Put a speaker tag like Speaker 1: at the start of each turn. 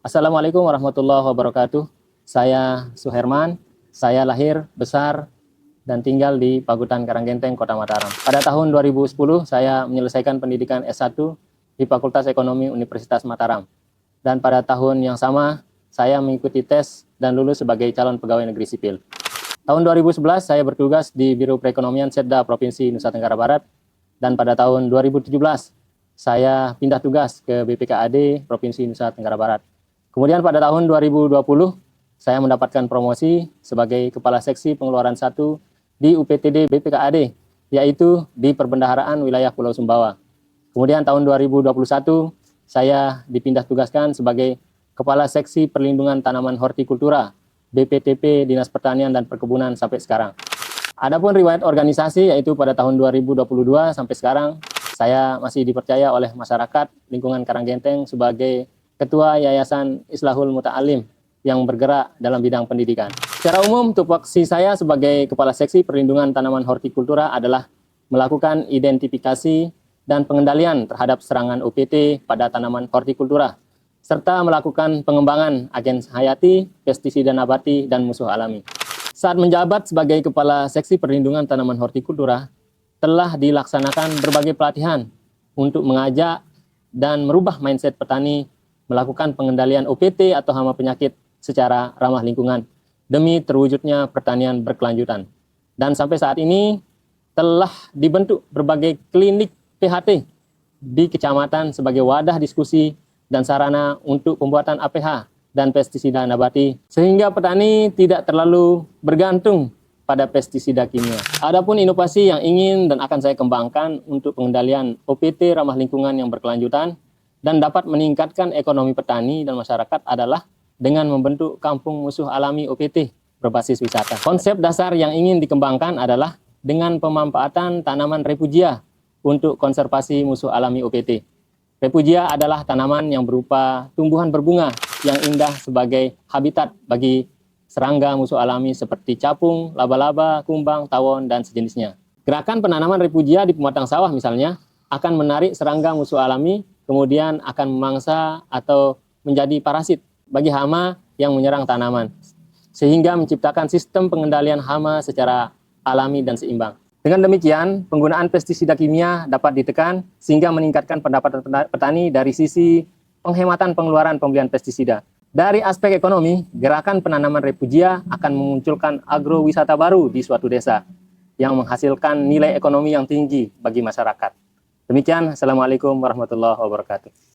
Speaker 1: Assalamualaikum warahmatullahi wabarakatuh. Saya Suherman, saya lahir, besar, dan tinggal di Pagutan Karanggenteng, Kota Mataram. Pada tahun 2010, saya menyelesaikan pendidikan S1 di Fakultas Ekonomi Universitas Mataram. Dan pada tahun yang sama, saya mengikuti tes dan lulus sebagai calon pegawai negeri sipil. Tahun 2011, saya bertugas di Biro Perekonomian Setda Provinsi Nusa Tenggara Barat. Dan pada tahun 2017, saya pindah tugas ke BPKAD Provinsi Nusa Tenggara Barat. Kemudian pada tahun 2020, saya mendapatkan promosi sebagai Kepala Seksi Pengeluaran 1 di UPTD BPKAD, yaitu di Perbendaharaan Wilayah Pulau Sumbawa. Kemudian tahun 2021, saya dipindah tugaskan sebagai Kepala Seksi Perlindungan Tanaman Hortikultura BPTP Dinas Pertanian dan Perkebunan sampai sekarang. Adapun riwayat organisasi, yaitu pada tahun 2022 sampai sekarang, saya masih dipercaya oleh masyarakat lingkungan Karanggenteng sebagai Ketua Yayasan Islahul Muta'alim yang bergerak dalam bidang pendidikan. Secara umum, tupoksi saya sebagai Kepala Seksi Perlindungan Tanaman Hortikultura adalah melakukan identifikasi dan pengendalian terhadap serangan OPT pada tanaman hortikultura, serta melakukan pengembangan agen hayati, pestisida nabati, dan musuh alami. Saat menjabat sebagai Kepala Seksi Perlindungan Tanaman Hortikultura, telah dilaksanakan berbagai pelatihan untuk mengajak dan merubah mindset petani melakukan pengendalian OPT atau hama penyakit secara ramah lingkungan demi terwujudnya pertanian berkelanjutan. Dan sampai saat ini telah dibentuk berbagai klinik PHT di kecamatan sebagai wadah diskusi dan sarana untuk pembuatan APH dan pestisida nabati, sehingga petani tidak terlalu bergantung pada pestisida kimia. Adapun inovasi yang ingin dan akan saya kembangkan untuk pengendalian OPT ramah lingkungan yang berkelanjutan dan dapat meningkatkan ekonomi petani dan masyarakat adalah dengan membentuk kampung musuh alami OPT berbasis wisata. Konsep dasar yang ingin dikembangkan adalah dengan pemanfaatan tanaman refugia untuk konservasi musuh alami OPT. Refugia adalah tanaman yang berupa tumbuhan berbunga yang indah sebagai habitat bagi serangga musuh alami seperti capung, laba-laba, kumbang, tawon, dan sejenisnya. Gerakan penanaman refugia di pematang sawah misalnya akan menarik serangga musuh alami, kemudian akan memangsa atau menjadi parasit bagi hama yang menyerang tanaman, sehingga menciptakan sistem pengendalian hama secara alami dan seimbang. Dengan demikian, penggunaan pestisida kimia dapat ditekan sehingga meningkatkan pendapatan petani dari sisi penghematan pengeluaran pembelian pestisida. Dari aspek ekonomi, gerakan penanaman refugia akan memunculkan agrowisata baru di suatu desa yang menghasilkan nilai ekonomi yang tinggi bagi masyarakat. Demikian, Assalamualaikum warahmatullahi wabarakatuh.